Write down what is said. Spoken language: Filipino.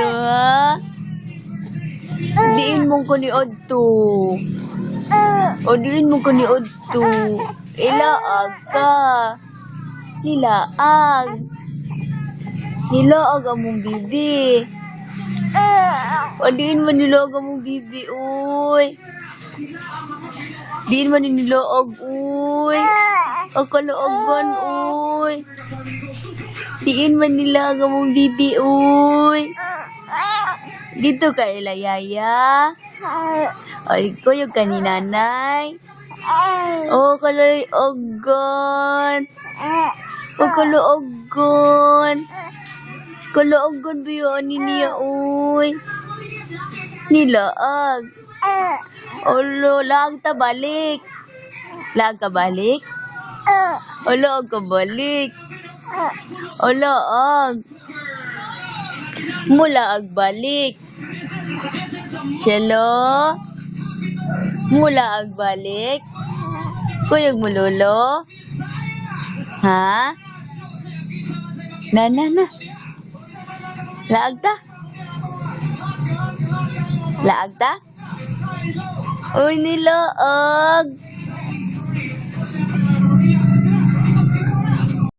Lo ha? Diin mong ko ni Odto. O diin mong ko ni Odto. Ilaag ka. Nilaag. Nilaag among bibi. O diin man nilaag among bibi, uy. Diin man nilaag, uy. O kaloogan, uy. Diin man nilaag among bibi, uy. Dito ka ila yaya. O ikuyog ka ni nanay. O kaloogan. O kaloogan. Kaloogan ba yun ni niya, uy. Nilaag. Olo, laag ta balik. Laag ka balik? O laag ka balik. O laag. Mulaag balik. Chelo. Mulaag balik. Kuyog mo lolo. Ha? Na. Laag ta? Laag ta? Uy, nilaag.